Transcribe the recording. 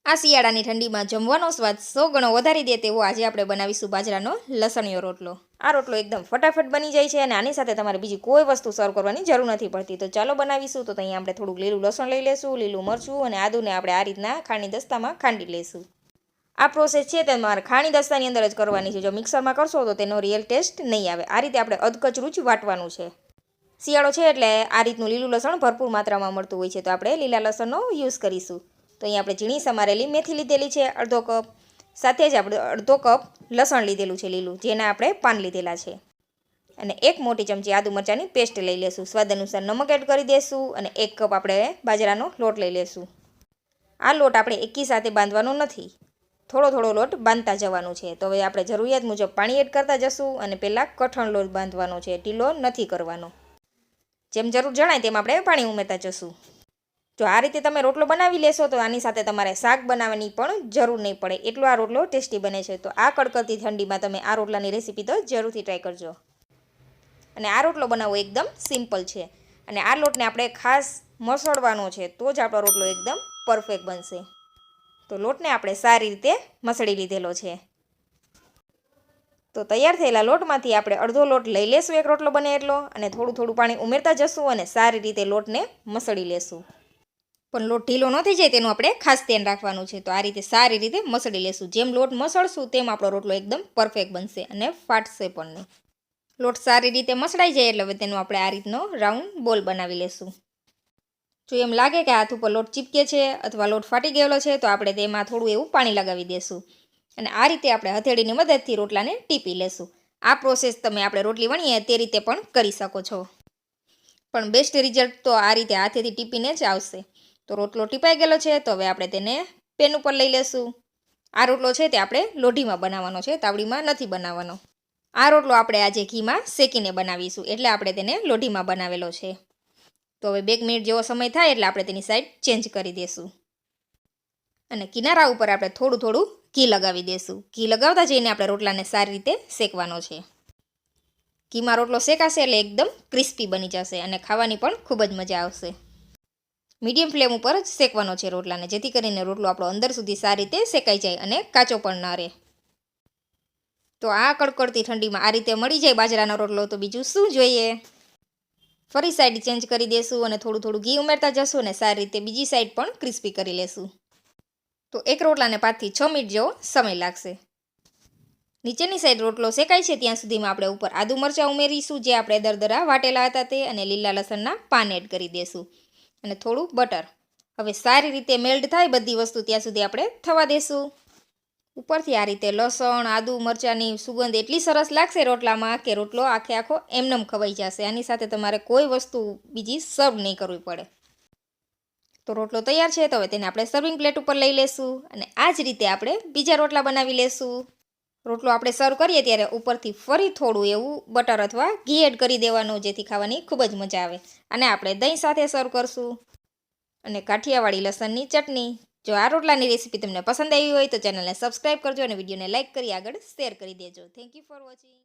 આ શિયાળાની ઠંડીમાં જમવાનો સ્વાદ 100 ગણો વધારી દે તેવો આજે આપણે બનાવીશું બાજરાનો લસણીયો રોટલો। આ રોટલો એકદમ ફટાફટ બની જાય છે અને આની સાથે તમારે બીજી કોઈ વસ્તુ સર્વ કરવાની જરૂર નથી પડતી। તો ચાલો બનાવીશું। તો અહીંયા આપણે થોડુંક લીલું લસણ લઈ લેશું, લીલું મરચું અને આદુને આપણે આ રીતના ખાણી દસ્તામાં ખાંડી લેશું। આ પ્રોસેસ છે તે તમારે ખાણી દસ્તાની અંદર જ કરવાની છે। જો મિક્સરમાં કરશો તો તેનો રિયલ ટેસ્ટ નહીં આવે। આ રીતે આપણે અધકચરું જ વાટવાનું છે। શિયાળો છે એટલે આ રીતનું લીલું લસણ ભરપૂર માત્રામાં મળતું હોય છે, તો આપણે લીલા લસણનો યુઝ કરીશું। તો અહીં આપણે ઝીણી સમારેલી મેથી લીધેલી છે અડધો કપ, સાથે જ આપણે અડધો કપ લસણ લીધેલું છે લીલું, જેના આપણે પાન લીધેલા છે, અને એક મોટી ચમચી આદુ મરચાંની પેસ્ટ લઈ લેશું। સ્વાદ અનુસાર નમક એડ કરી દઈશું અને 1 કપ આપણે બાજરાનો લોટ લઈ લેશું। આ લોટ આપણે એકી સાથે બાંધવાનો નથી, થોડો થોડો લોટ બાંધતા જવાનું છે। તો હવે આપણે જરૂરિયાત મુજબ પાણી એડ કરતા જશું અને પહેલાં કઠણ લોટ બાંધવાનો છે, ઢીલો નથી કરવાનો। જેમ જરૂર જણાય તેમ આપણે પાણી ઉમેરતા જશું। જો આ રીતે તમે રોટલો બનાવી લેશો તો આની સાથે તમારે શાક બનાવવાની પણ જરૂર નહીં પડે, એટલો આ રોટલો ટેસ્ટી બને છે। તો આ કડકડતી ઠંડીમાં તમે આ રોટલાની રેસીપી તો જરૂરથી ટ્રાય કરજો। અને આ રોટલો બનાવવો એકદમ સિમ્પલ છે અને આ લોટને આપણે ખાસ મસળવાનો છે, તો જ આપણો રોટલો એકદમ પરફેક્ટ બનશે। તો લોટને આપણે સારી રીતે મસળી લીધેલો છે। તો તૈયાર થયેલા લોટમાંથી આપણે અડધો લોટ લઈ લેશું, એક રોટલો બને એટલો, અને થોડું થોડું પાણી ઉમેરતા જશું અને સારી રીતે લોટને મસળી લેશું। પણ લોટ ઢીલો ન થઈ જાય તેનું આપણે ખાસ ધ્યાન રાખવાનું છે। તો આ રીતે સારી રીતે મસળી લેશું। જેમ લોટ મસળશું તેમ આપણો રોટલો એકદમ પરફેક્ટ બનશે અને ફાટશે પણ નહીં। લોટ સારી રીતે મસળાઈ જાય એટલે હવે તેનો આપણે આ રીતનો રાઉન્ડ બોલ બનાવી લેશું। જો એમ લાગે કે હાથ ઉપર લોટ ચીપકે છે અથવા લોટ ફાટી ગયેલો છે તો આપણે તેમાં થોડું એવું પાણી લગાવી દઈશું અને આ રીતે આપણે હથેળીની મદદથી રોટલાને ટીપી લેશું। આ પ્રોસેસ તમે આપણે રોટલી વણીએ તે રીતે પણ કરી શકો છો, પણ બેસ્ટ રિઝલ્ટ તો આ રીતે હાથેથી ટીપીને જ આવશે। તો રોટલો ટીપાઈ ગયેલો છે, તો હવે આપણે તેને પેન ઉપર લઈ લેશું। આ રોટલો છે તે આપણે લોઢીમાં બનાવવાનો છે, તાવડીમાં નથી બનાવવાનો। આ રોટલો આપણે આજે ઘીમાં શેકીને બનાવીશું, એટલે આપણે તેને લોઢીમાં બનાવેલો છે। તો હવે 2 મિનિટ જેવો સમય થાય એટલે આપણે તેની સાઈડ ચેન્જ કરી દઈશું અને કિનારા ઉપર આપણે થોડું થોડું ઘી લગાવી દઈશું। ઘી લગાવતા જઈને આપણે રોટલાને સારી રીતે શેકવાનો છે। ઘીમાં રોટલો શેકાશે એટલે એકદમ ક્રિસ્પી બની જશે અને ખાવાની પણ ખૂબ જ મજા આવશે। મીડિયમ ફ્લેમ ઉપર જ શેકવાનો છે રોટલાને, જેથી કરીને રોટલો આપણો અંદર સુધી સારી રીતે શેકાઈ જાય અને કાચો પણ ન રહે। તો આ કડકડતી ઠંડીમાં આ રીતે મળી જાય બાજરાનો રોટલો તો બીજું શું જોઈએ। ફરી સાઈડ ચેન્જ કરી દઈશું અને થોડું થોડું ઘી ઉમેરતા જશું અને સારી રીતે બીજી સાઈડ પણ ક્રિસ્પી કરી લેશું। તો એક રોટલાને 5 થી 6 મિનિટ જેવો સમય લાગશે। નીચેની સાઈડ રોટલો શેકાય છે ત્યાં સુધીમાં આપણે ઉપર આદુ મરચાં ઉમેરીશું, જે આપણે દરદરા વાટેલા હતા તે, અને લીલા લસણના પાન એડ કરી દઈશું અને થોડું બટર। હવે સારી રીતે મેલ્ટ થાય બધી વસ્તુ ત્યાં સુધી આપણે થવા દેશું। ઉપરથી આ રીતે લસણ આદુ મરચાંની સુગંધ એટલી સરસ લાગશે રોટલામાં કે રોટલો આખે આખો એમનેમ ખવાઈ જશે। આની સાથે તમારે કોઈ વસ્તુ બીજી સર્વ નહીં કરવી પડે। તો રોટલો તૈયાર છે, તો હવે તેને આપણે સર્વિંગ પ્લેટ ઉપર લઈ લેશું અને આ જ રીતે આપણે બીજા રોટલા બનાવી લેશું। રોટલો આપણે સર્વ કરીએ ત્યારે ઉપરથી ફરી થોડું એવું બટર અથવા ઘી એડ કરી દેવાનું, જેથી ખાવાની ખૂબ જ મજા આવે। અને આપણે દહીં સાથે સર્વ કરશું અને કાઠિયાવાડી લસણની ચટણી। જો આ રોટલાની રેસીપી તમને પસંદ આવી હોય તો ચેનલને સબસ્ક્રાઈબ કરજો અને વિડીયોને લાઇક કરી આગળ શેર કરી દેજો। Thank you for watching.